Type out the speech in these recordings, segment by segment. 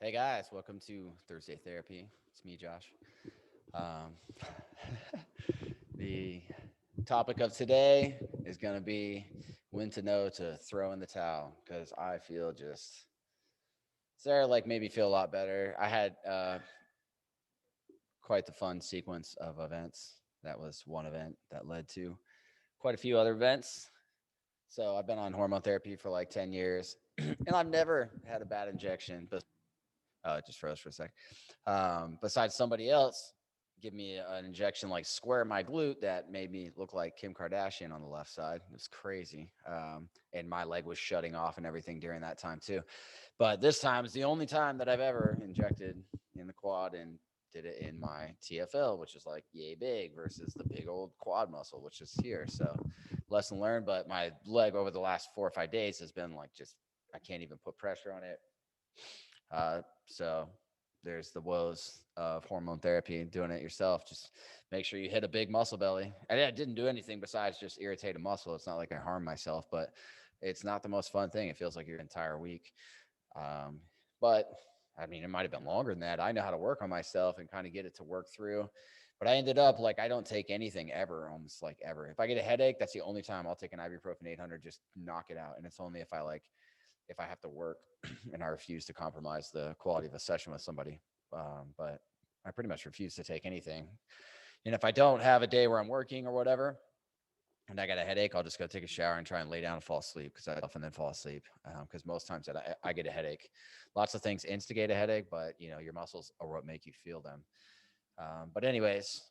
Hey guys, welcome to Thursday Therapy. It's me, Josh. Um, the topic of today is going to be when to know to throw in the towel because I feel just Sarah like made me feel a lot better. I had quite the fun sequence of events. That was one event that led to quite a few other events. So I've been on hormone therapy for like 10 years and I've never had a bad injection, but it just froze for a sec. Besides somebody else give me an injection like square in my glute that made me look like Kim Kardashian on the left side. It was crazy. And my leg was shutting off and everything during that time too. But this time is the only time that I've ever injected in the quad and did it in my TFL, which is like yay big versus the big old quad muscle, which is here. So lesson learned. But my leg over the last 4 or 5 days has been like just I can't even put pressure on it. So there's the woes of hormone therapy and doing it yourself. Just make sure you hit a big muscle belly. And I didn't do anything besides just irritate a muscle. It's not like I harmed myself, but it's not the most fun thing. It feels like your entire week. Um, but I mean, it might have been longer than that. I know how to work on myself and kind of get it to work through. But I ended up like I don't take anything ever, almost like ever. If I get a headache, that's the only time I'll take an ibuprofen 800, just knock it out. And it's only if I have to work and I refuse to compromise the quality of a session with somebody. But I pretty much refuse to take anything. And if I don't have a day where I'm working or whatever, and I got a headache, I'll just go take a shower and try and lay down and fall asleep because I often then fall asleep because most times that I get a headache. Lots of things instigate a headache, but your muscles are what make you feel them. But anyways,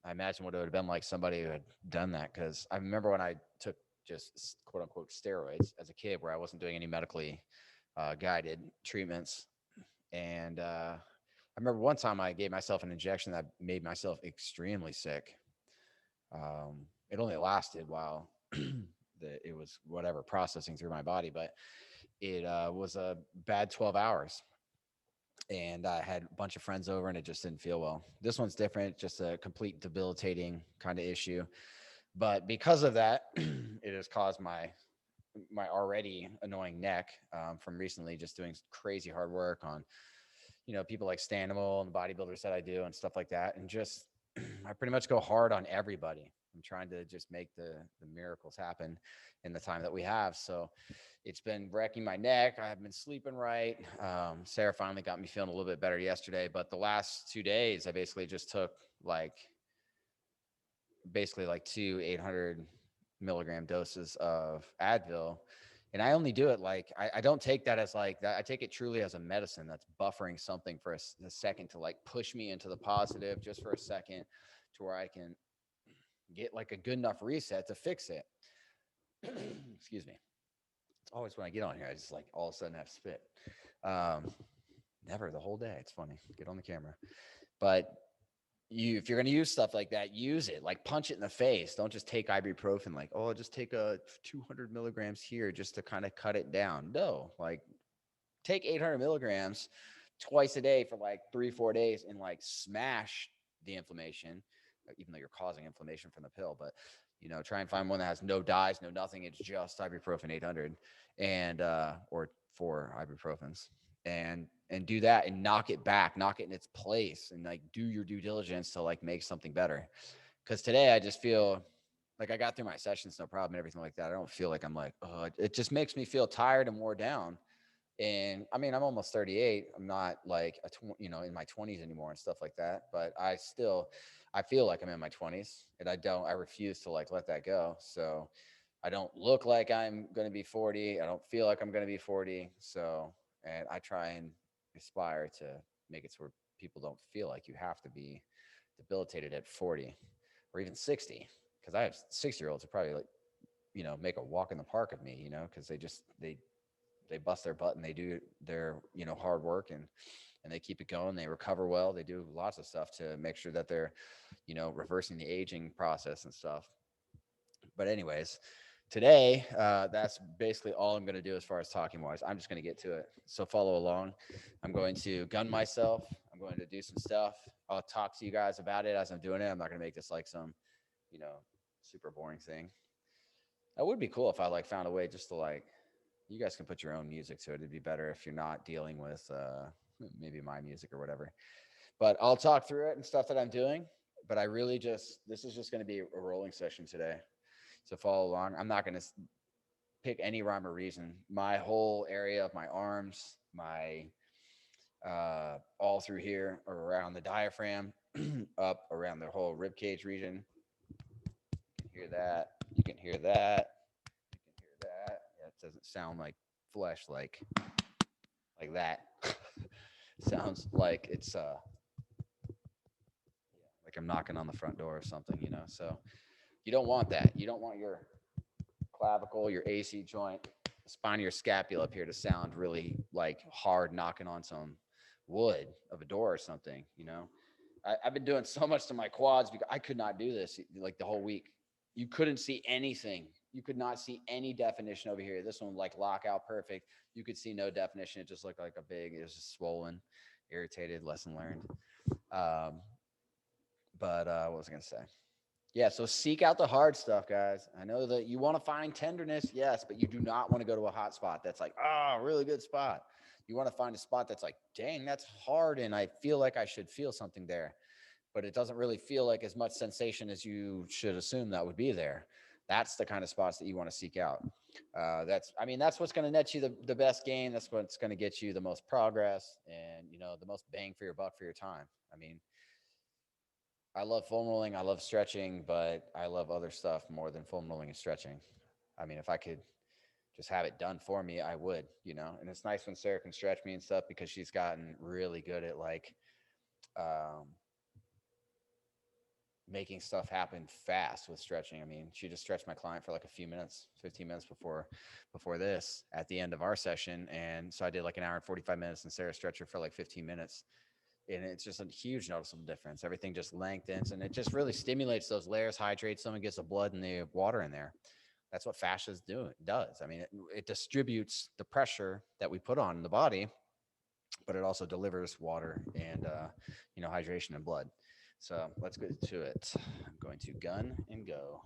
I imagine what it would have been like somebody who had done that because I remember when I took just quote unquote steroids as a kid where I wasn't doing any medically guided treatments. And I remember one time I gave myself an injection that made myself extremely sick. It only lasted while it was whatever processing through my body, but it was a bad 12 hours. And I had a bunch of friends over and it just didn't feel well. This one's different, just a complete debilitating kind of issue. But because of that, it has caused my already annoying neck from recently just doing crazy hard work on people like Stanimal and the bodybuilders that I do and stuff like that, and just I pretty much go hard on everybody. I'm trying to just make the miracles happen in the time that we have. So it's been wrecking my neck. I haven't been sleeping right. Sarah finally got me feeling a little bit better yesterday, but the last 2 days I basically just took like basically like two 800 milligram doses of Advil. And I only do it like I don't take that as like that. I take it truly as a medicine that's buffering something for a second to like push me into the positive just for a second to where I can get like a good enough reset to fix it. Excuse me. It's always when I get on here, I just like all of a sudden have spit. Um, Never the whole day. It's funny. Get on the camera. But if you're going to use stuff like that, use it like punch it in the face. Don't just take ibuprofen like, oh, just take a 200 milligrams here just to kind of cut it down. No, like take 800 milligrams twice a day for like 3 4 days and like smash the inflammation, even though you're causing inflammation from the pill. But try and find one that has no dyes, no nothing. It's just ibuprofen 800 and or 4 ibuprofens and do that and knock it back, knock it in its place, and like do your due diligence to like make something better. Because today I just feel like I got through my sessions no problem and everything like that. I don't feel like I'm like, oh, it just makes me feel tired and wore down. And I mean, I'm almost 38. I'm not like in my 20s anymore and stuff like that. But I feel like I'm in my 20s, and I refuse to like let that go. So I don't look like I'm going to be 40. I don't feel like I'm going to be 40. So, and I try and aspire to make it so where people don't feel like you have to be debilitated at 40 or even 60. Because I have 6-year-olds who probably like, make a walk in the park of me, because they bust their butt and they do their hard work and they keep it going. They recover well. They do lots of stuff to make sure that they're reversing the aging process and stuff. But anyways, today that's basically all I'm going to do as far as talking wise. I'm just going to get to it, so follow along. I'm going to gun myself. I'm going to do some stuff. I'll talk to you guys about it as I'm doing it. I'm not going to make this like some you know super boring thing. That would be cool if I like found a way just to like you guys can put your own music to it. It'd be better if you're not dealing with maybe my music or whatever. But I'll talk through it and stuff that I'm doing. But I really this is just going to be a rolling session today. So follow along. I'm not going to pick any rhyme or reason. My whole area of my arms, my all through here or around the diaphragm, up around the whole rib cage region. You can hear that. You can hear that. You can hear that. Yeah, it doesn't sound like flesh like that. Sounds like it's like I'm knocking on the front door or something, you know. So you don't want that. You don't want your clavicle, your AC joint, the spine of your scapula up here to sound really like hard knocking on some wood of a door or something, you know. I've been doing so much to my quads because I could not do this like the whole week. You couldn't see anything. You could not see any definition over here. This one like lock out perfect. You could see no definition. It just looked like it was just swollen, irritated, lesson learned. But what was I gonna say? Yeah, so seek out the hard stuff, guys. I know that you want to find tenderness, yes, but you do not want to go to a hot spot that's like, oh, really good spot. You want to find a spot that's like, dang, that's hard, and I feel like I should feel something there, but it doesn't really feel like as much sensation as you should assume that would be there. That's the kind of spots that you want to seek out. That's what's going to net you the best gain. That's what's going to get you the most progress and, you know, the most bang for your buck for your time. I mean, I love foam rolling. I love stretching, but I love other stuff more than foam rolling and stretching. I mean, if I could just have it done for me, I would, you know. And it's nice when Sarah can stretch me and stuff because she's gotten really good at like um, making stuff happen fast with stretching. I mean, she just stretched my client for like a few minutes, 15 minutes before this at the end of our session. And so I did like an hour and 45 minutes and Sarah stretched her for like 15 minutes. And it's just a huge noticeable difference. Everything just lengthens and it just really stimulates those layers, hydrates them, and gets the blood and the water in there. That's what fascia does. I mean, it distributes the pressure that we put on the body, but it also delivers water and hydration and blood. So let's get to it. I'm going to gun and go.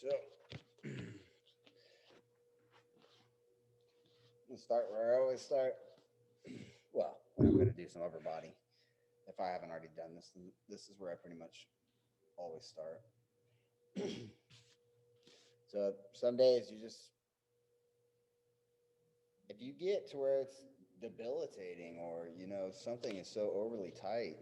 So, we'll start where I always start. Well, I'm going to do some upper body. If I haven't already done this, then this is where I pretty much always start. So some days you just, if you get to where it's debilitating or, you know, something is so overly tight,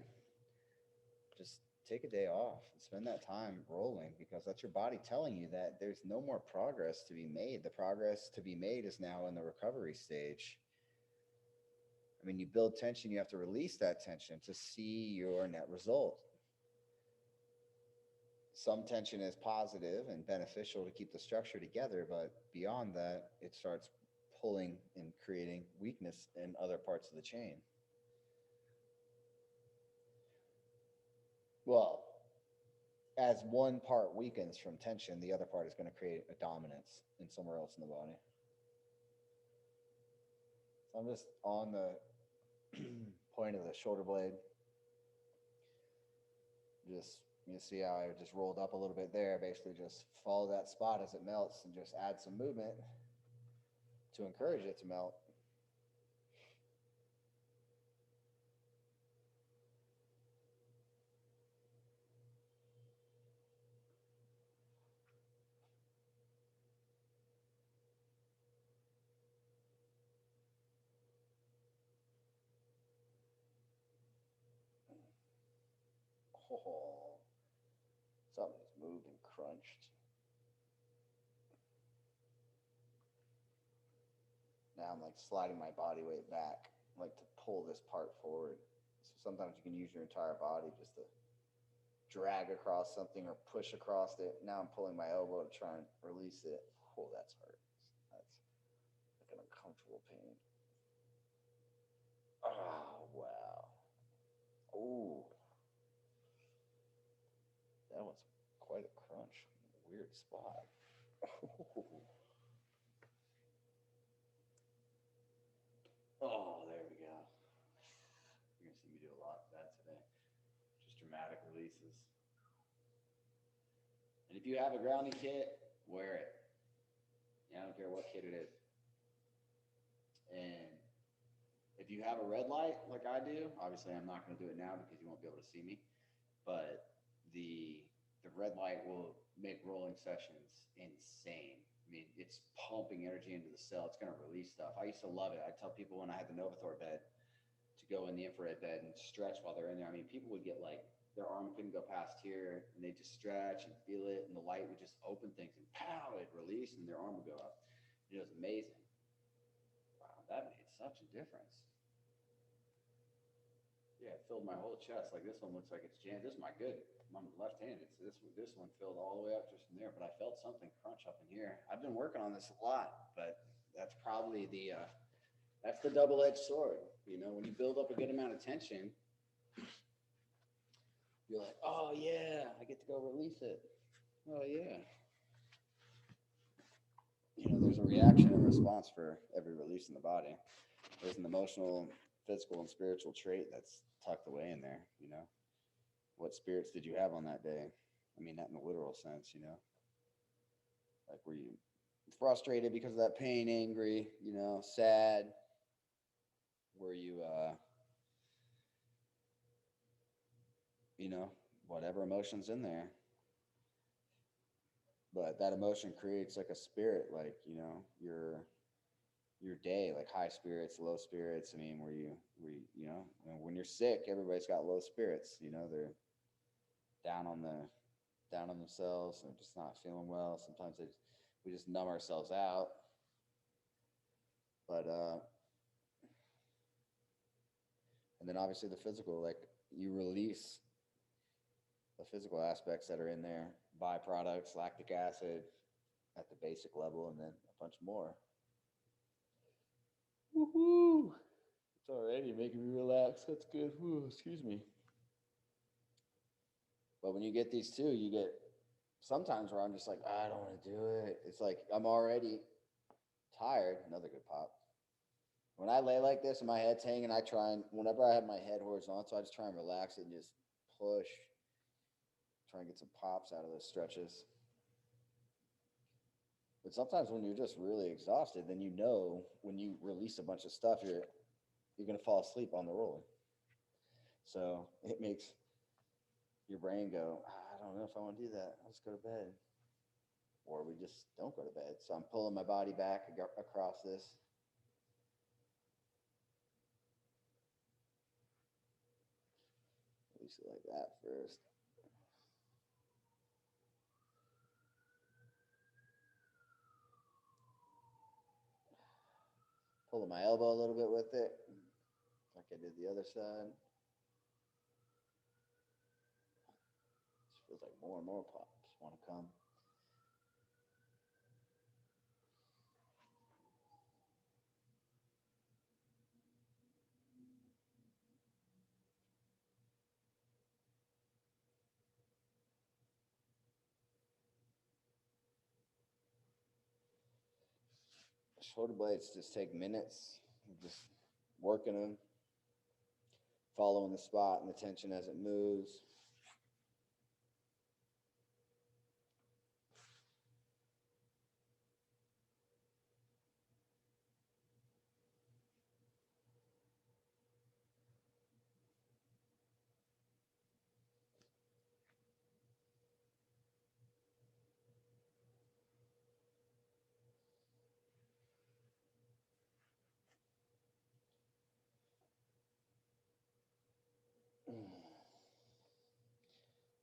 just take a day off and spend that time rolling, because that's your body telling you that there's no more progress to be made. The progress to be made is now in the recovery stage. I mean, you build tension, you have to release that tension to see your net result. Some tension is positive and beneficial to keep the structure together, but beyond that, it starts pulling and creating weakness in other parts of the chain. Well, as one part weakens from tension, the other part is going to create a dominance in somewhere else in the body. So I'm just on the point of the shoulder blade. Just, you see how I just rolled up a little bit there. Basically just follow that spot as it melts and just add some movement to encourage it to melt. Oh, something's moved and crunched. Now I'm like sliding my body weight back, like to pull this part forward. So sometimes you can use your entire body just to drag across something or push across it. Now I'm pulling my elbow to try and release it. Oh, that's hurt. That's like an uncomfortable pain. Oh, wow. Oh, that was quite a crunch. Weird spot. Oh, there we go. You're going to see me do a lot of that today. Just dramatic releases. And if you have a grounding kit, wear it. I don't care what kit it is. And if you have a red light like I do, obviously I'm not going to do it now because you won't be able to see me, but the red light will make rolling sessions insane. I mean, it's pumping energy into the cell. It's going to release stuff. I used to love it. I tell people when I had the Novathor bed to go in the infrared bed and stretch while they're in there. I mean, people would get like, their arm couldn't go past here, and they just stretch and feel it, and the light would just open things, and pow, it'd release, and their arm would go up. It was amazing. Wow, that made such a difference. Yeah, it filled my whole chest. Like this one looks like it's jammed. This is my good. I'm left-handed, so this one filled all the way up just from there. But I felt something crunch up in here. I've been working on this a lot, but that's probably that's the double-edged sword. You know, when you build up a good amount of tension, you're like, oh yeah, I get to go release it. Oh yeah. You know, there's a reaction and response for every release in the body. There's an emotional, physical, and spiritual trait that's tucked away in there, you know. What spirits did you have on that day? I mean that in the literal sense, you know. Like, were you frustrated because of that pain, angry, you know, sad? Were you, you know, whatever emotion's in there. But that emotion creates like a spirit, like, you know, your day, like high spirits, low spirits. I mean, you know, when you're sick, everybody's got low spirits, you know, they're down on themselves and just not feeling well. Sometimes we just numb ourselves out. But and then obviously the physical, like you release the physical aspects that are in there, byproducts, lactic acid at the basic level, and then a bunch more. Woohoo! It's already making me relax. That's good. Ooh, excuse me. But when you get these two, you get sometimes where I'm just like, I don't want to do it. It's like I'm already tired. Another good pop. When I lay like this and my head's hanging, I try and whenever I have my head horizontal, I just try and relax it and just push. Try and get some pops out of those stretches. But sometimes when you're just really exhausted, then you know when you release a bunch of stuff, you're going to fall asleep on the roller. So it makes your brain go, I don't know if I want to do that. Let's go to bed. Or we just don't go to bed. So I'm pulling my body back across this. Release it like that first. Pulling my elbow a little bit with it, like I did the other side. Just feels like more and more pops want to come. Shoulder blades just take minutes. Just working them, following the spot and the tension as it moves.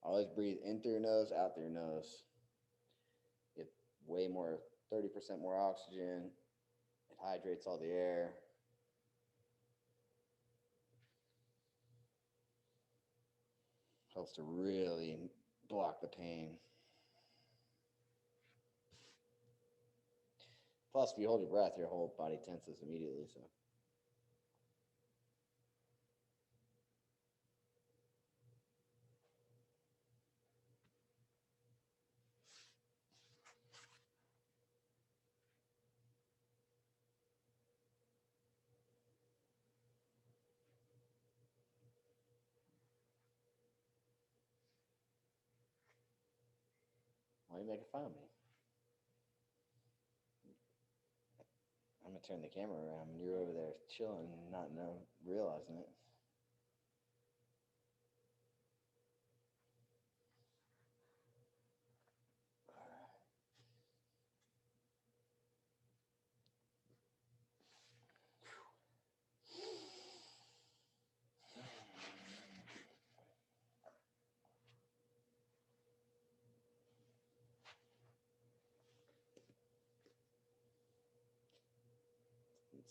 Always breathe in through your nose, out through your nose. Get way more, 30% more oxygen. It hydrates all the air. Helps to really block the pain. Plus, if you hold your breath, your whole body tenses immediately. So. Why are you making fun of me? I'm gonna turn the camera around and you're over there chilling, not realizing it.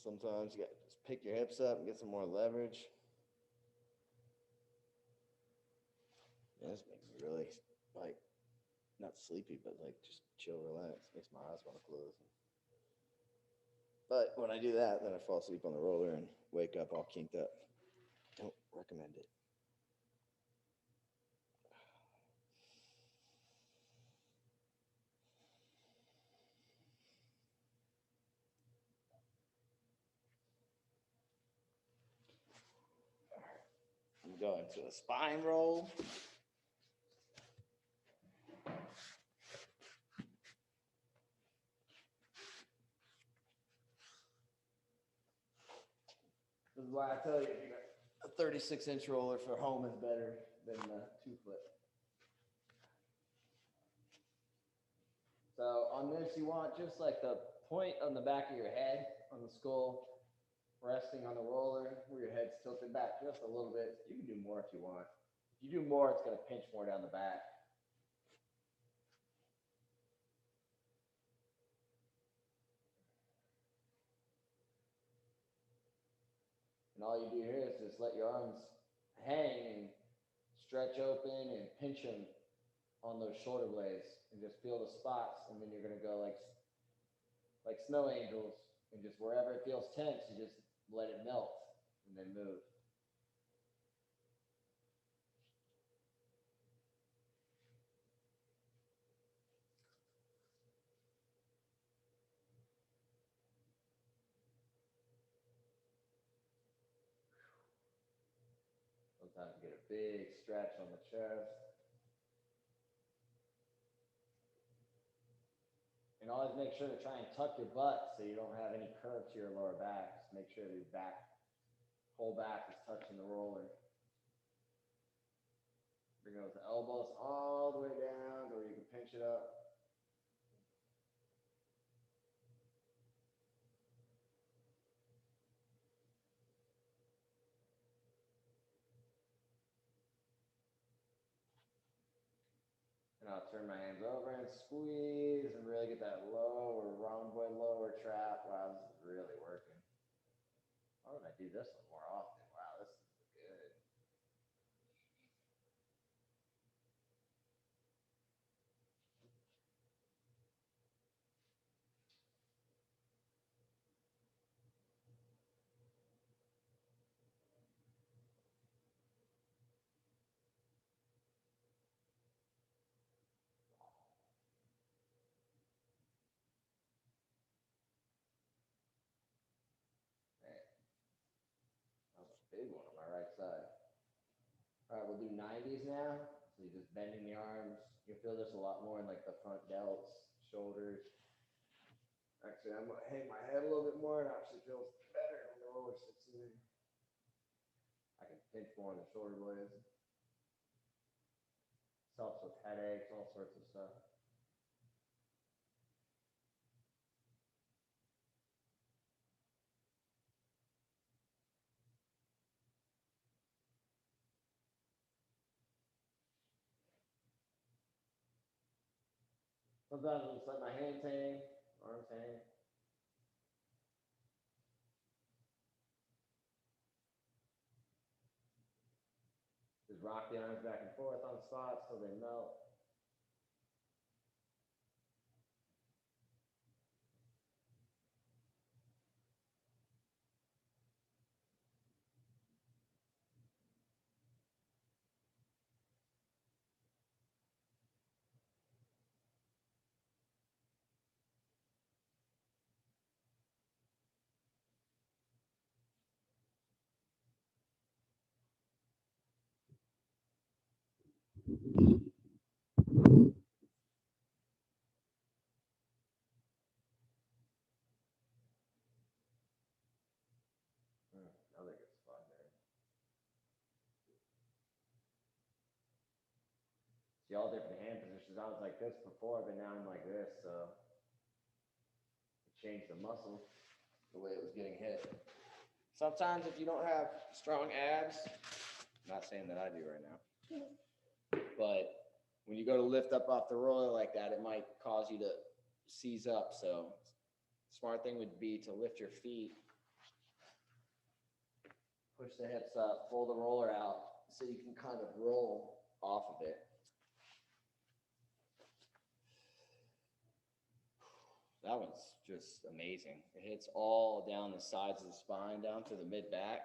Sometimes you got to just pick your hips up and get some more leverage. Yeah, this makes me really, like, not sleepy, but like just chill, relax. Makes my eyes want to close. But when I do that, then I fall asleep on the roller and wake up all kinked up. Don't recommend it. I'm going to a spine roll. This is why I tell you, a 36-inch roller for home is better than a 2-foot. So on this, you want just like the point on the back of your head, on the skull, resting on the roller, where your head's tilted back just a little bit. You can do more if you want. If you do more, it's going to pinch more down the back. And all you do here is just let your arms hang and stretch open and pinch them on those shoulder blades and just feel the spots. And then you're going to go like snow angels, and just wherever it feels tense, you just let it melt and then move. Sometimes you get a big stretch on the chest. And always make sure to try and tuck your butt so you don't have any curve to your lower back. Just make sure that your whole back is touching the roller. Bring those elbows all the way down to where you can pinch it up. And I'll turn my hands over and squeeze and really get that lower rhomboid lower trap. Wow, this is really working. Why don't I do this one more often? Wow, this is good. Man, that was a big one on my right side. All right, we'll do 90s now. So you're just bending the arms. You'll feel this a lot more in like the front delts, shoulders. Actually, I'm gonna hang my head a little bit more. It actually feels better when the roller sits in there. I can pinch more on the shoulder blades. This helps with headaches, all sorts of stuff. Sometimes I just let my hands hang, arms hang. Just rock the arms back and forth on spots so they melt. Another good spot there. See, all different hand positions. I was like this before, but now I'm like this, so it changed the muscle, the way it was getting hit. Sometimes if you don't have strong abs, I'm not saying that I do right now, but when you go to lift up off the roller like that, it might cause you to seize up. So smart thing would be to lift your feet, push the hips up, pull the roller out so you can kind of roll off of it. That one's just amazing. It hits all down the sides of the spine, down to the mid-back.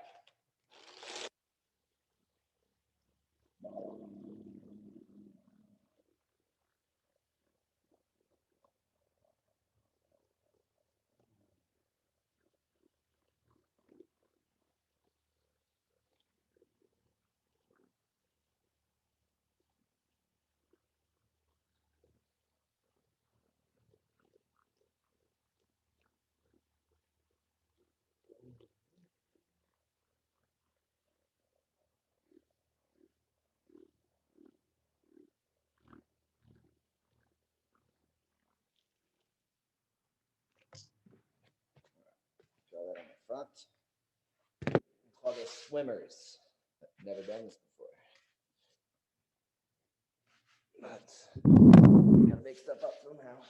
Draw that on the front. We call this swimmers. I've never done this before. But gotta make stuff up somehow.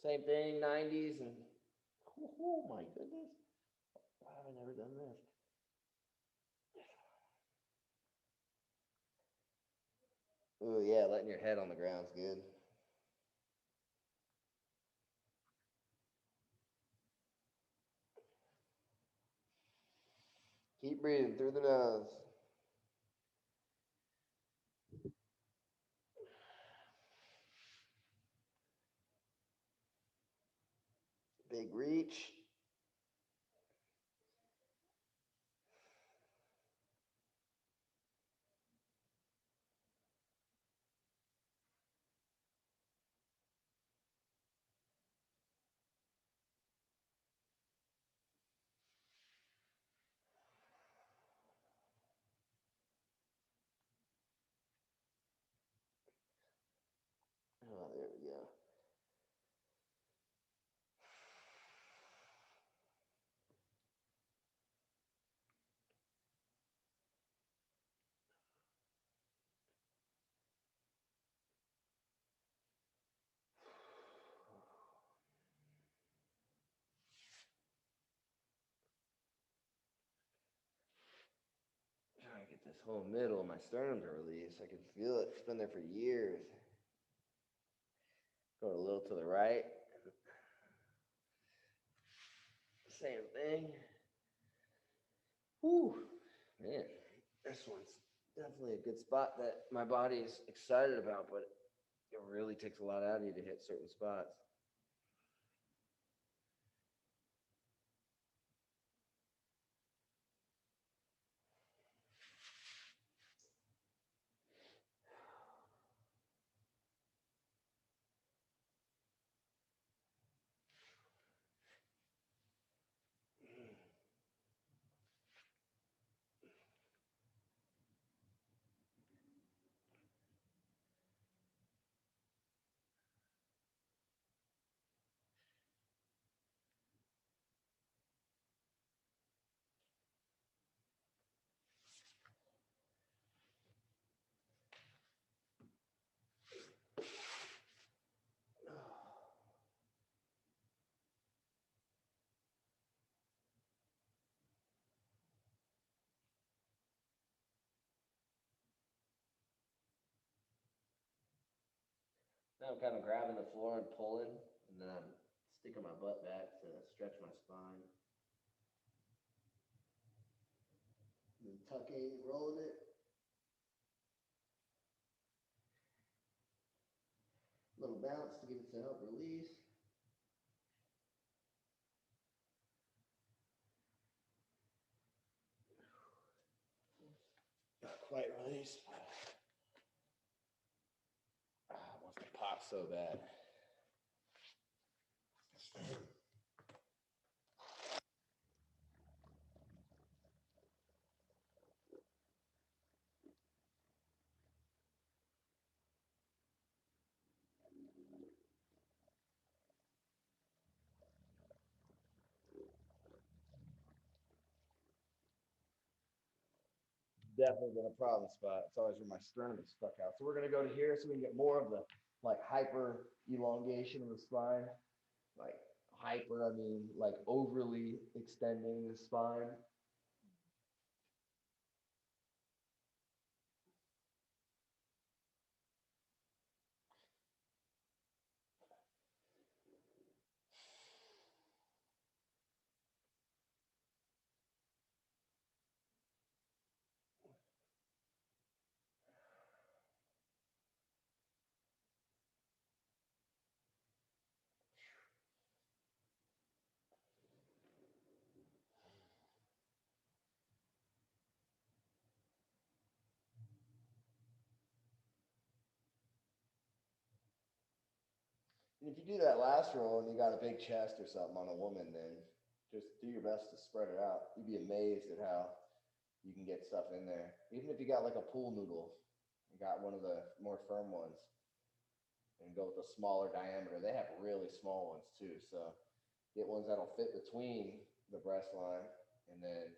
Same thing, 90s, and oh my goodness. Why have I never done this? Oh yeah, letting your head on the ground's good. Keep breathing through the nose. Big reach. this whole middle of my sternum to release. I can feel it. It's been there for years. Go a little to the right. Same thing. Whew, man, this one's definitely a good spot that my body is excited about, but it really takes a lot out of you to hit certain spots. Now I'm kind of grabbing the floor and pulling, and then I'm sticking my butt back to stretch my spine. And then tucking, rolling it. Little bounce to get it to help release. Not quite released. It wants to pop so bad. Definitely been a problem spot. It's always where my sternum is stuck out. So we're going to go to here so we can get more of the like hyper elongation of the spine. Like hyper, I mean like overly extending the spine. And if you do that last roll and you got a big chest or something on a woman, then just do your best to spread it out. You'd be amazed at how you can get stuff in there. Even if you got like a pool noodle, you got one of the more firm ones, and go with a smaller diameter. They have really small ones too. So get ones that'll fit between the breast line, and then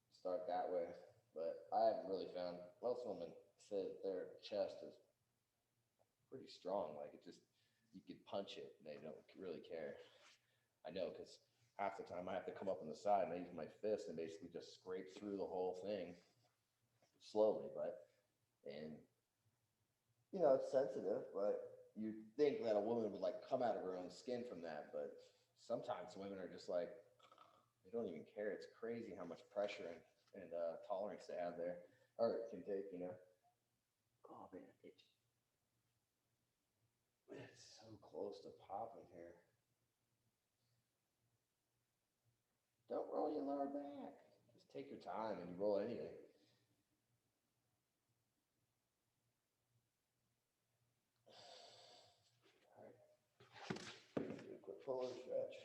start that way. But I haven't really found, most women say that their chest is pretty strong. Like it just, you could punch it and they don't really care. I know, because half the time I have to come up on the side and I use my fist and basically just scrape through the whole thing slowly. And you know, it's sensitive, but you think that a woman would like come out of her own skin from that. But sometimes women are just like, they don't even care. It's crazy how much pressure and tolerance they have there, or it can take, you know. Oh man, itch. It's so close to popping here. Don't roll your lower back. Just take your time and you roll anyway. All right. Do a quick pull and stretch.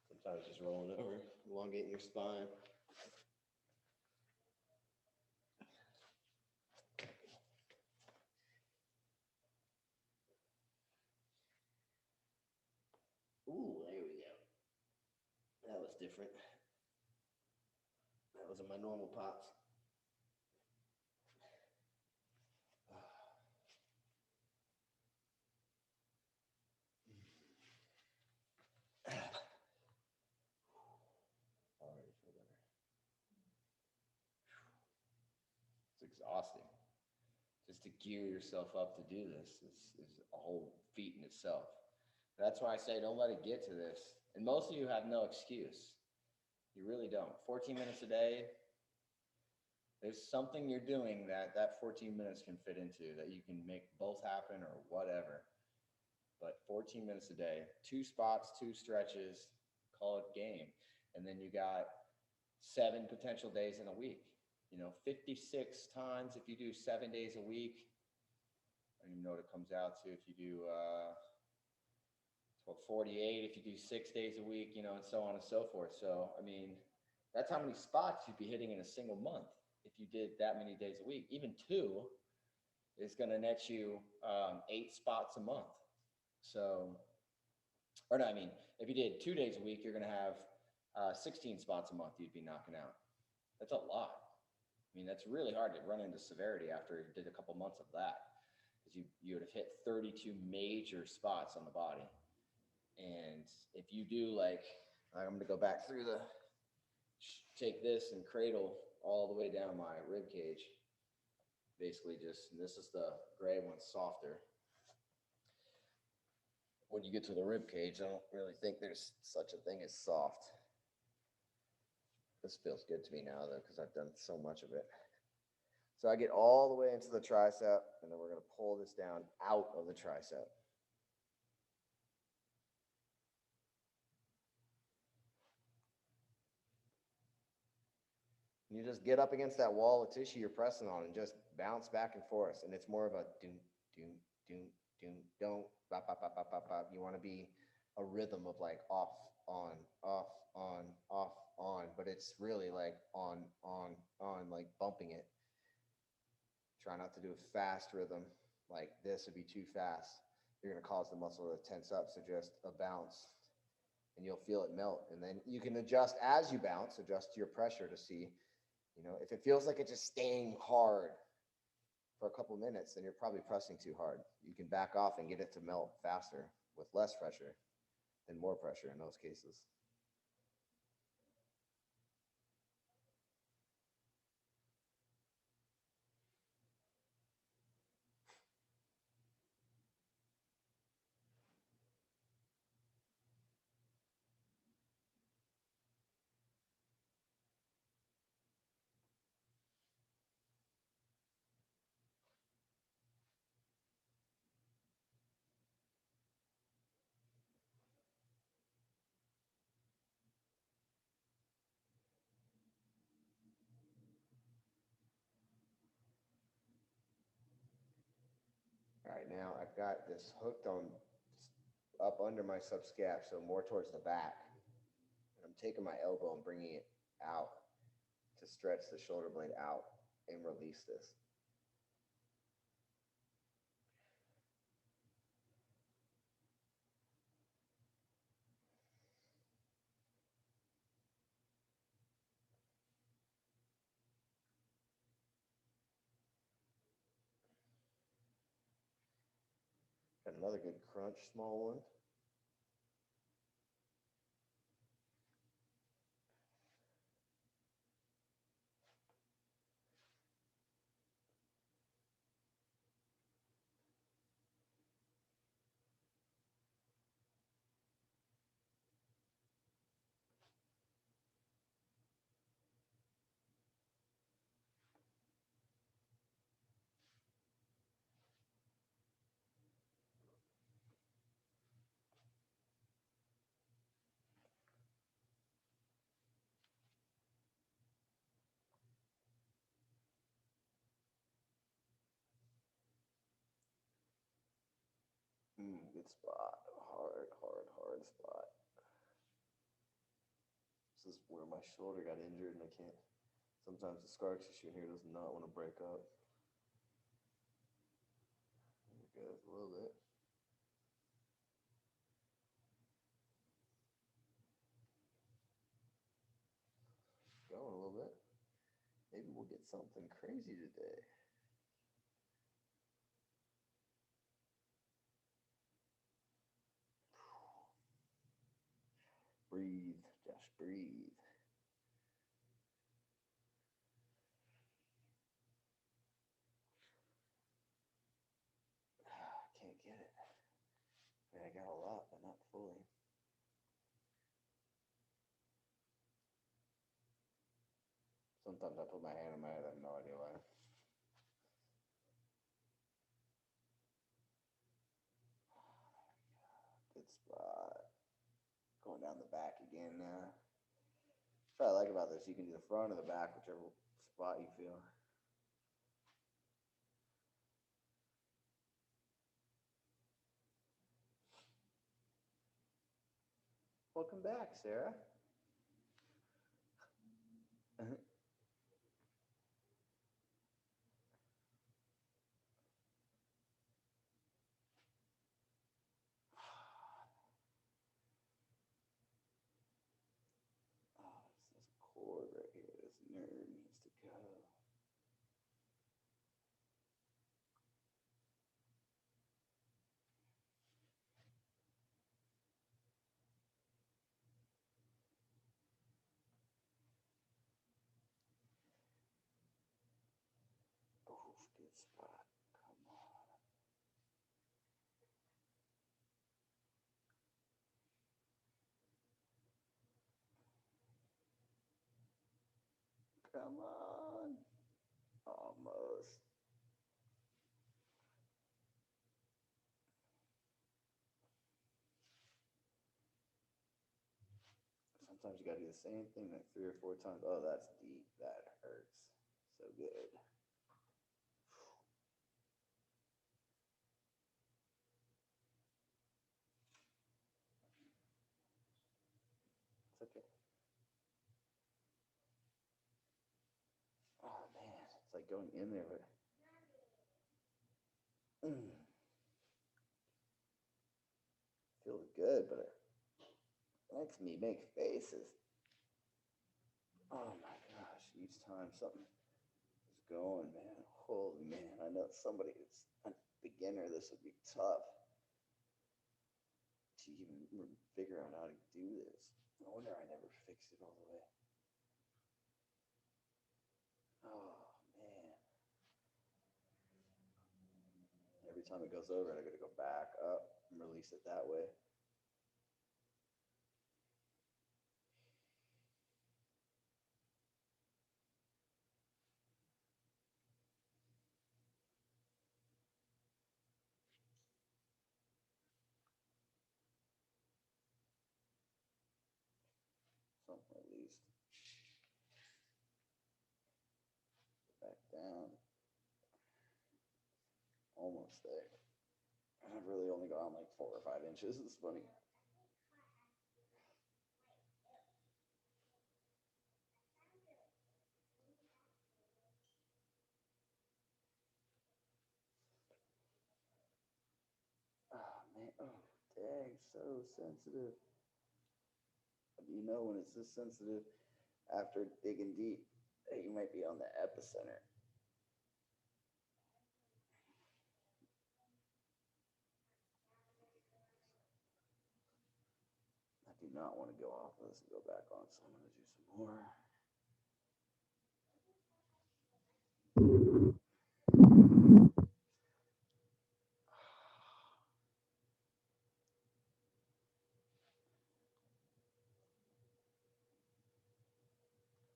Sometimes just rolling over, elongating your spine. Ooh, there we go. That was different. That wasn't my normal pops. exhausting. Just to gear yourself up to do this is a whole feat in itself. That's why I say don't let it get to this. And most of you have no excuse. You really don't. 14 minutes a day, there's something you're doing that 14 minutes can fit into, that you can make both happen or whatever. But 14 minutes a day, 2 spots, 2 stretches, call it game. And then you got 7 potential days in a week. 56 times if you do 7 days a week. I don't even know what it comes out to if you do 48 if you do 6 days a week, and so on and so forth. So, I mean, that's how many spots you'd be hitting in a single month if you did that many days a week. Even 2 is going to net you 8 spots a month. So, or no, I mean, if you did 2 days a week, you're going to have 16 spots a month you'd be knocking out. That's a lot. I mean, that's really hard to run into severity after you did a couple months of that, because you would have hit 32 major spots on the body. And if you do I'm going to go back through take this and cradle all the way down my rib cage. Basically this is the gray one, softer. When you get to the rib cage, I don't really think there's such a thing as soft. This feels good to me now though, because I've done so much of it. So I get all the way into the tricep, and then we're going to pull this down out of the tricep. You just get up against that wall of tissue you're pressing on and just bounce back and forth. And it's more of a doom, doom, doom, doom, don't, bop, bop, bop, bop, bop, bop. You want to be a rhythm of off, on, off, on, but it's really on, like bumping it. Try not to do a fast rhythm. Like this would be too fast. You're going to cause the muscle to tense up. So just a bounce, and you'll feel it melt. And then you can adjust as you bounce, adjust your pressure to see, if it feels like it's just staying hard for a couple minutes, then you're probably pressing too hard. You can back off and get it to melt faster with less pressure than more pressure in those cases. All right, now I've got this hooked on up under my subscap, so more towards the back. And I'm taking my elbow and bringing it out to stretch the shoulder blade out and release this. Got another good crunch, small one. Good spot. Hard spot. This is where my shoulder got injured, and I can't. Sometimes the scar tissue here does not want to break up. There it goes a little bit. Going a little bit. Maybe we'll get something crazy today. Breathe, Josh, breathe. Yeah, I got a lot, but not fully. Sometimes I put my hand on my head, I have no idea why. Good spot. Going down the back again now. That's what I like about this. You can do the front or the back, whichever spot you feel. Welcome back, Sarah. Oh, this cord right here. This nerve needs to go. Oh, good spot. Come on. Come on. Almost. Sometimes you gotta do the same thing like 3 or 4 times. Oh, that's deep. That hurts. So good. It's okay. Oh man, it's like going in there, but feels good, but it makes me make faces. Oh my gosh, each time something is going, man. Holy man, I know somebody who's a beginner, this would be tough to even figure out how to do this. No wonder I never fixed it all the way. Oh man. Every time it goes over, I gotta go back up and release it that way. Something released. Back down. Almost there. I've really only gone like 4 or 5 inches. It's funny. Oh man, oh dang, so sensitive. You know when it's this sensitive after digging deep that you might be on the epicenter. I do not want to go off of this and go back on, so I'm going to do some more.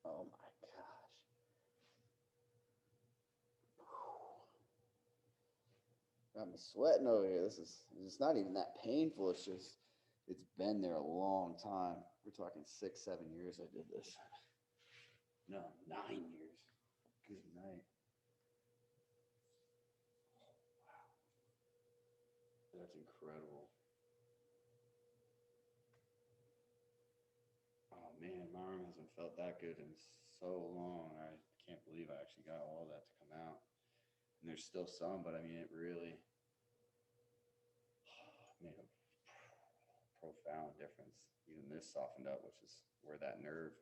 Oh my gosh. I'm sweating over here. It's not even that painful. It's just, it's been there a long time. We're talking 6, 7 years I did this. No, 9 years. Good night. Wow. That's incredible. Oh man, my arm hasn't felt that good in so long. I can't believe I actually got all that to come out. And there's still some, but I mean, it really made a profound difference. Even this softened up, which is where that nerve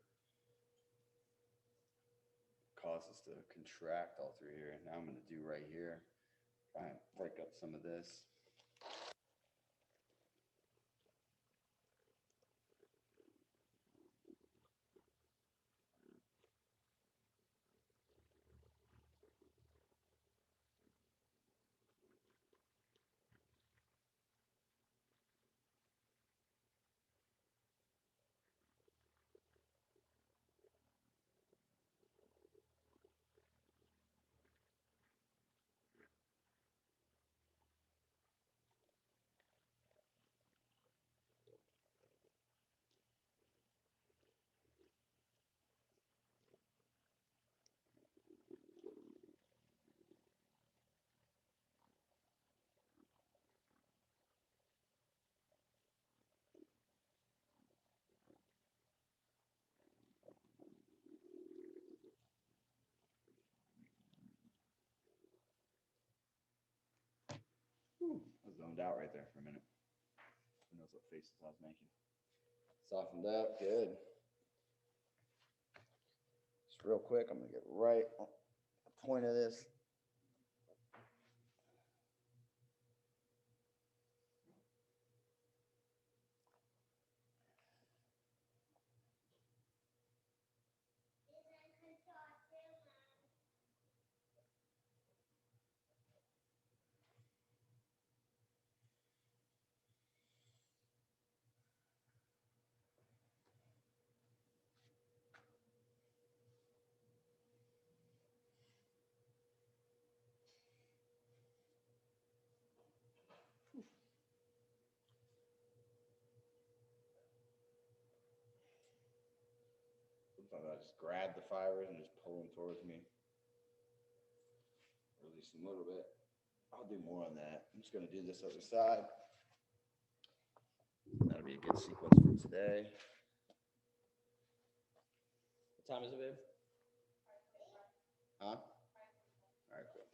causes to contract all through here. And now I'm going to do right here, try and break up some of this. zoned out right there for a minute. Who knows what faces I was making? Softened up, good. Just real quick, I'm gonna get right on the point of this. Sometimes I just grab the fibers and just pull them towards me. Release them a little bit. I'll do more on that. I'm just going to do this other side. That'll be a good sequence for today. What time is it, babe? Huh? All right, cool.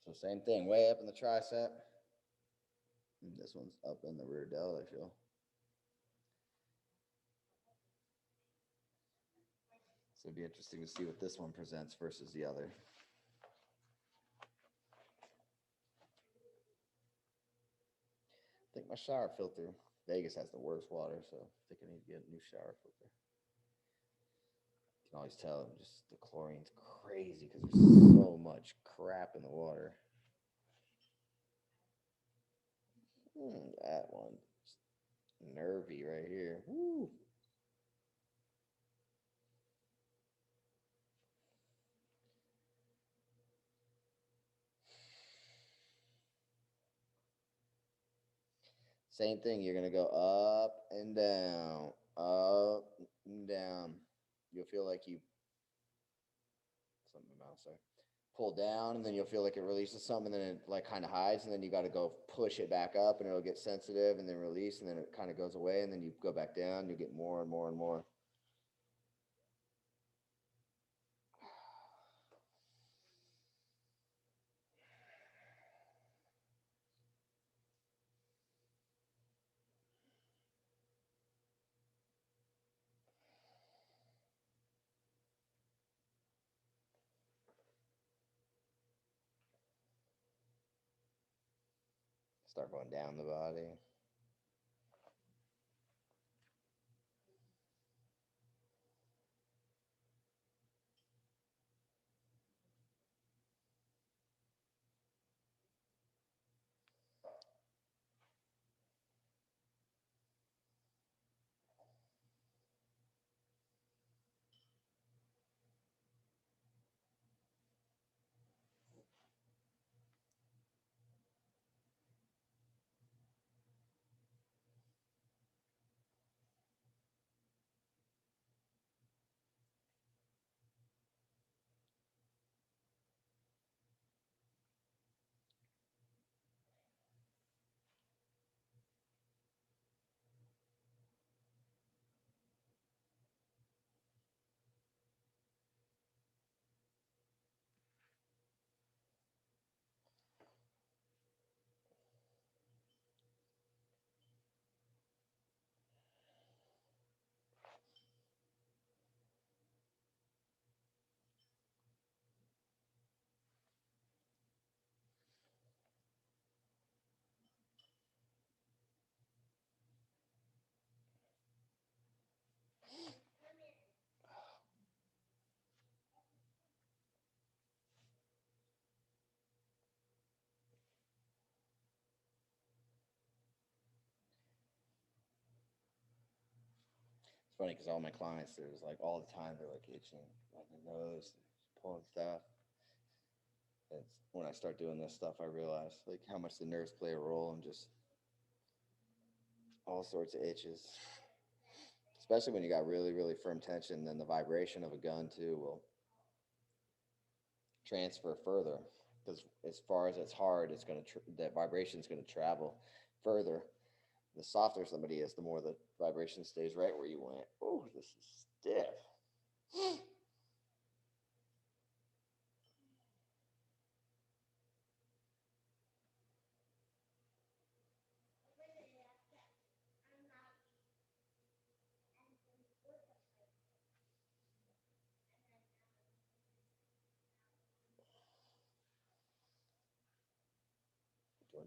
So same thing, way up in the tricep. And this one's up in the rear delt, I feel. So it'd be interesting to see what this one presents versus the other. I think my shower filter, Vegas has the worst water, so I think I need to get a new shower filter. You can always tell just the chlorine's crazy because there's so much crap in the water. That one, just nervy right here. Woo. Same thing, you're gonna go up and down, up and down. You'll feel like you, something in my mouth, sorry. Pull down, and then you'll feel like it releases something, and then it like kind of hides, and then you got to go push it back up, and it'll get sensitive, and then release, and then it kind of goes away, and then you go back down, you get more and more and more. Start going down the body. It's funny because all my clients, there's like all the time, they're like itching on their nose, pulling stuff. It's when I start doing this stuff, I realize like how much the nerves play a role in just all sorts of itches. Especially when you got really, really firm tension, then the vibration of a gun too will transfer further. Because as far as it's hard, it's going to that vibration is going to travel further. The softer somebody is, the more the vibration stays right where you went. Oh, this is stiff.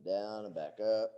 it down and back up.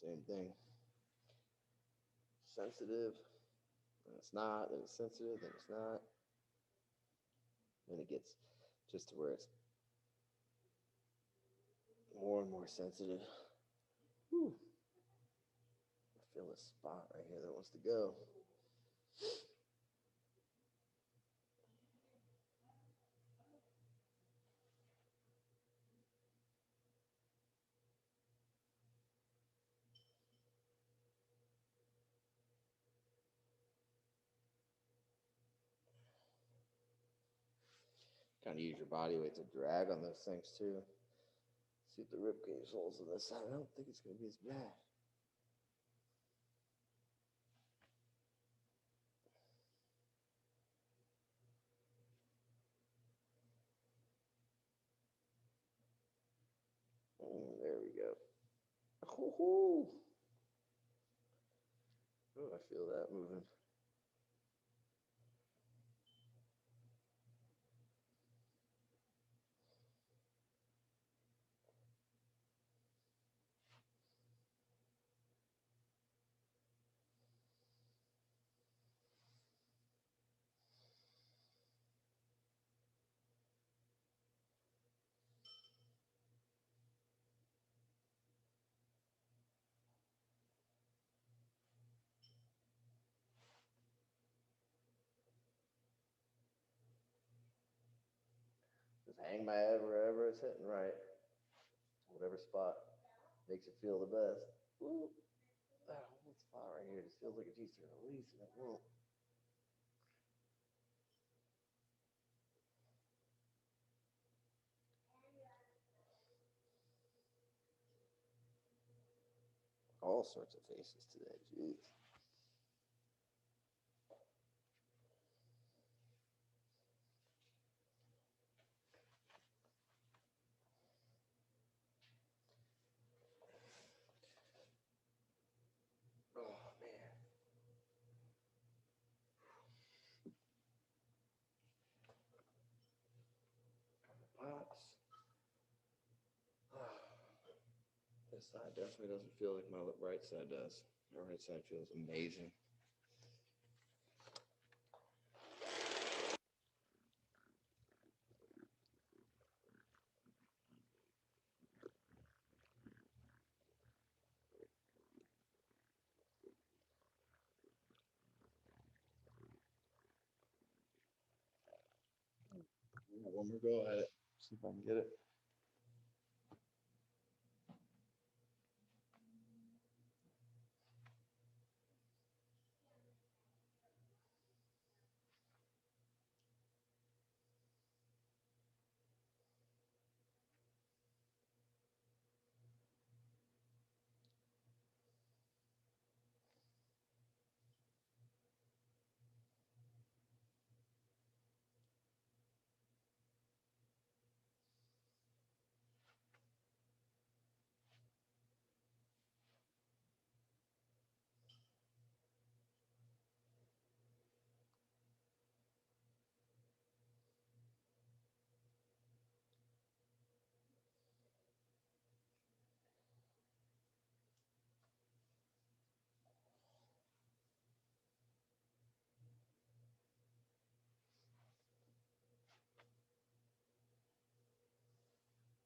Same thing. Sensitive, then it's not, then it's sensitive, then it's not. Then it gets just to where it's more and more sensitive. Whew. I feel a spot right here that wants to go. Kind of use your body weight to drag on those things too. See if the ribcage holds on this side. I don't think it's going to be as bad. There we go. Oh, I feel that moving. Just hang my head wherever it's hitting right. Whatever spot makes it feel the best. Ooh, that whole spot right here just feels like it needs to release and it won't. All sorts of faces today, jeez. Oh man. Pops. This side definitely doesn't feel like my right side does. My right side feels amazing. One more go at it. See if I can get it.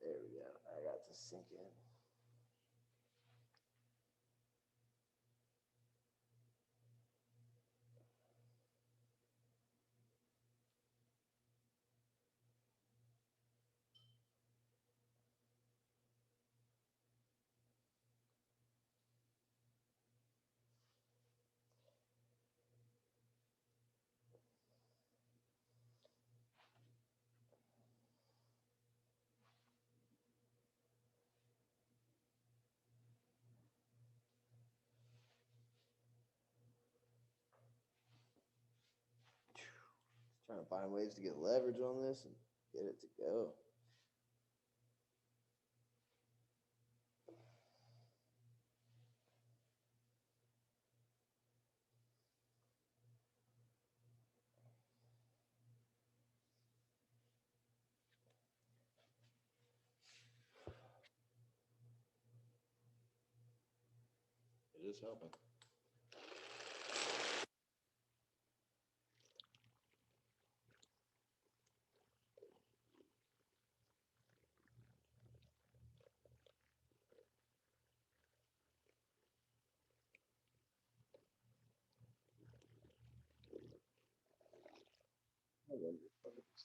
There we go. I got to sink in. trying to find ways to get leverage on this and get it to go. It is helping. I wonder if I could just-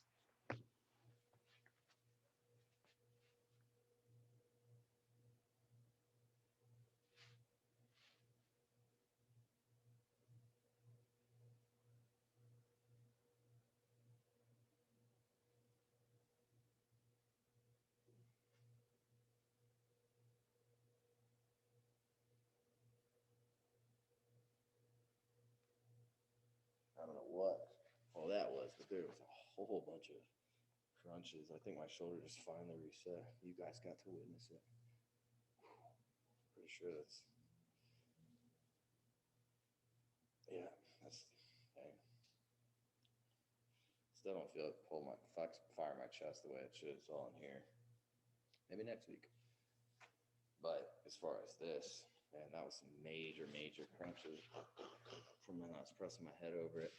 I don't know what all that was, but there was a whole bunch of crunches. I think my shoulder just finally reset. You guys got to witness it. Pretty sure that's, yeah, that's, dang. Still don't feel it pull my fire my chest the way it should. It's all in here. Maybe next week. But as far as this, man, that was some major, major crunches from when I was pressing my head over it.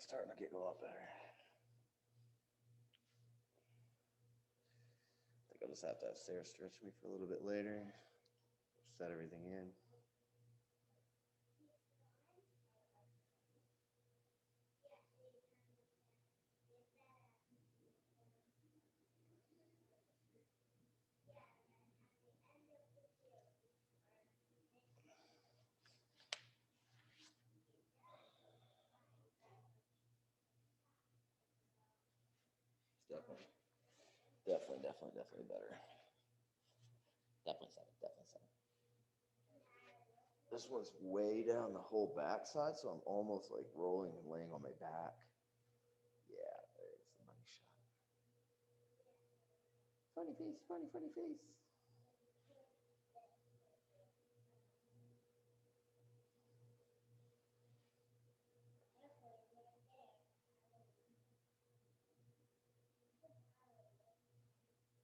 Starting to get a lot better. I think I'll just have to have Sarah stretch me for a little bit later, set everything in. Definitely better. Definitely something. This one's way down the whole backside, so I'm almost like rolling and laying on my back. Yeah, there's the money shot. Funny face, funny face.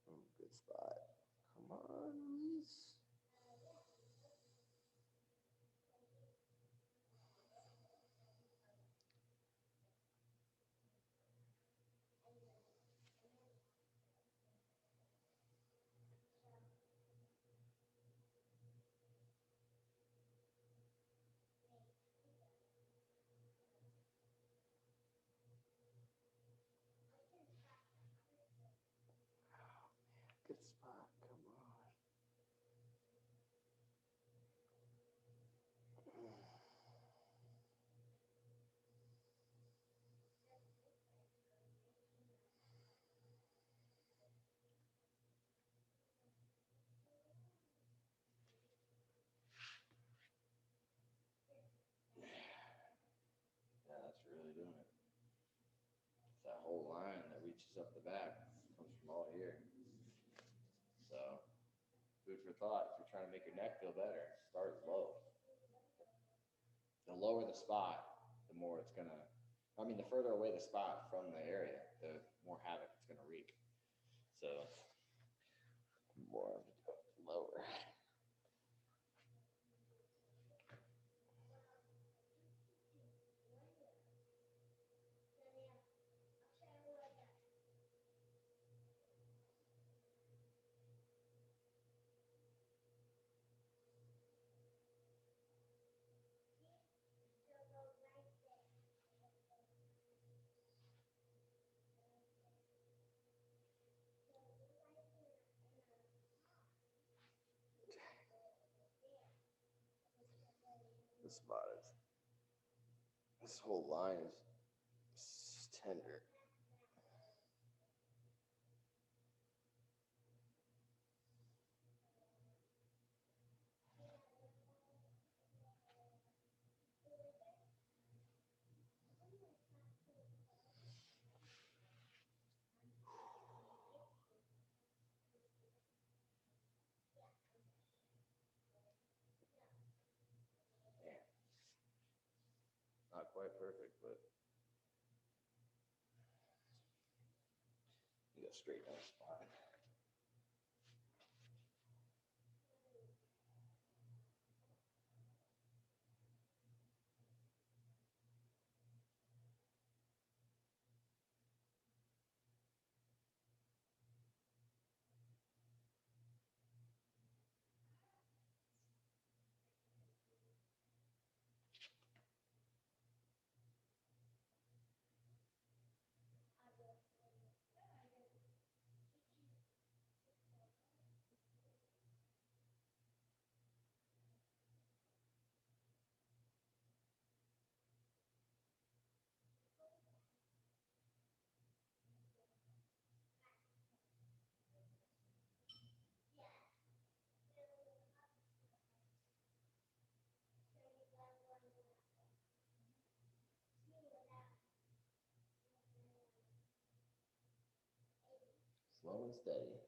Oh, good spot. Come on, release. Good spot. Come on. Yeah, that's really doing it. It's that whole line that reaches up the back comes from all here. So, food for thought. If you're trying to make your neck feel better, start low. The lower the spot, the more it's gonna. I mean, the further away the spot from the area, the more havoc it's gonna wreak. So, more lower. This spot is, this whole line is tender. Not quite perfect, but you go straight down the spine. Slow and steady.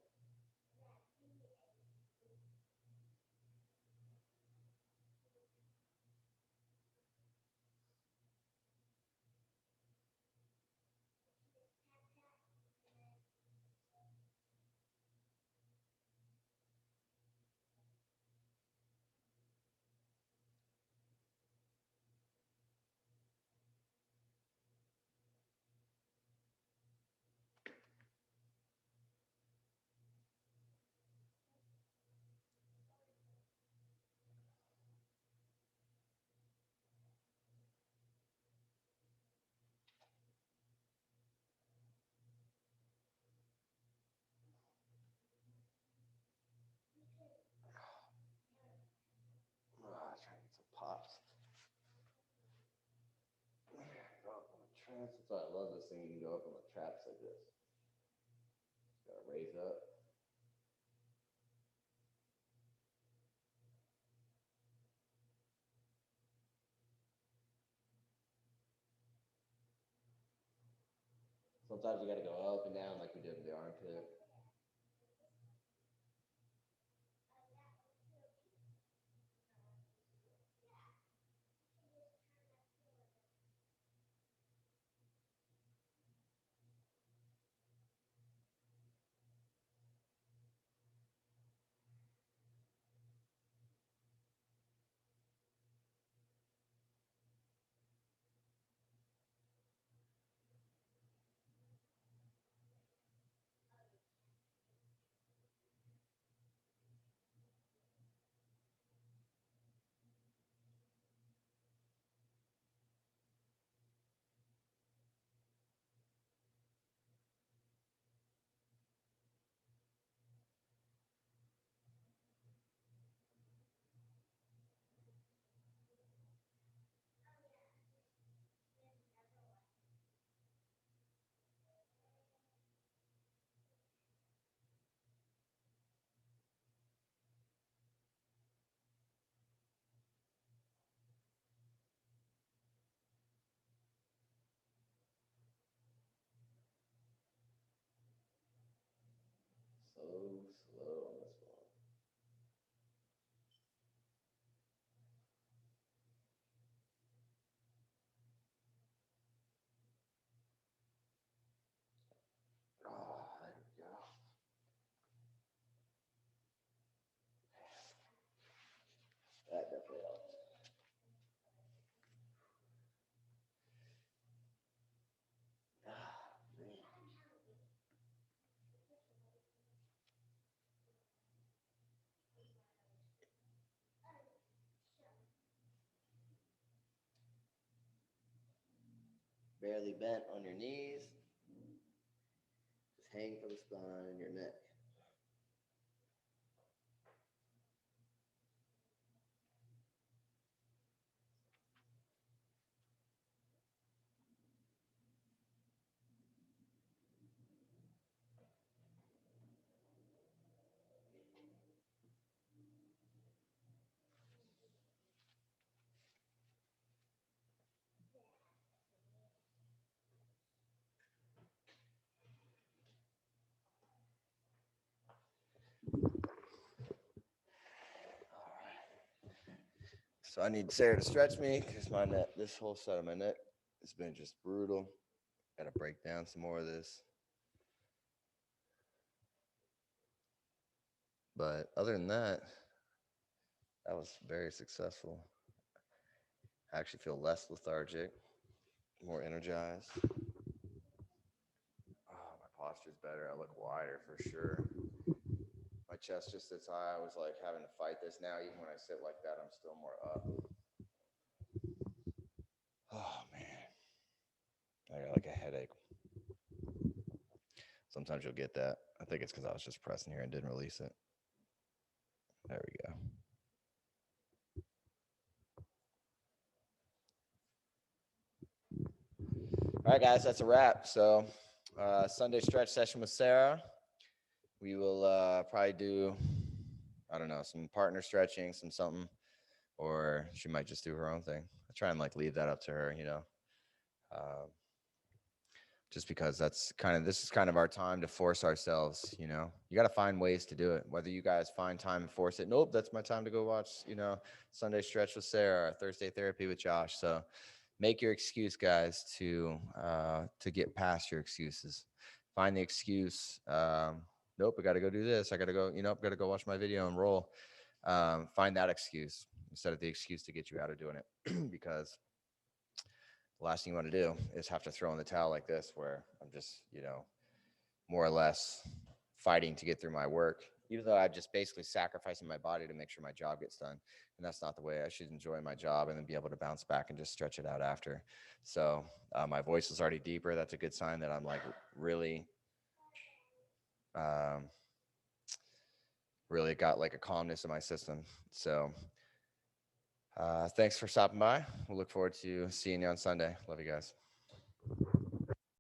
Trying to get some pops. Go up on the traps. That's why I love this thing. You can go up on the traps like this. Just gotta raise up. Sometimes you gotta go up and down like we did with the armpit. So slow on this one. Oh, there we go. That definitely helps. Ah, man. Barely bent on your knees. Just hang from the spine and your neck. So I need Sarah to stretch me because my neck, this whole side of my neck has been just brutal. Got to break down some more of this. But other than that, that was very successful. I actually feel less lethargic, more energized. Oh, my posture's better. I look wider for sure. My chest just sits high. I was like having to fight this. Now, even when I sit like that, I'm still more up. Oh, man. I got like a headache. Sometimes you'll get that. I think it's because I was just pressing here and didn't release it. There we go. All right, guys, that's a wrap. So, Sunday stretch session with Sarah. We will probably do, I don't know, some partner stretching, some something, or she might just do her own thing. I try and like leave that up to her, you know. Just because this is kind of our time to force ourselves, you know. You got to find ways to do it. Whether you guys find time and force it, nope, that's my time to go watch, you know, Sunday stretch with Sarah, or Thursday therapy with Josh. So make your excuse, guys, to get past your excuses. Find the excuse. Nope, I got to go do this. I got to go, you know, got to go watch my video and roll. Find that excuse instead of the excuse to get you out of doing it, because the last thing you want to do is have to throw in the towel like this, where I'm just, you know, more or less fighting to get through my work, even though I'm just basically sacrificing my body to make sure my job gets done. And that's not the way. I should enjoy my job and then be able to bounce back and just stretch it out after. So my voice is already deeper. That's a good sign that I'm like really, really got like a calmness in my system. So thanks for stopping by. We'll look forward to seeing you on Sunday. Love you guys.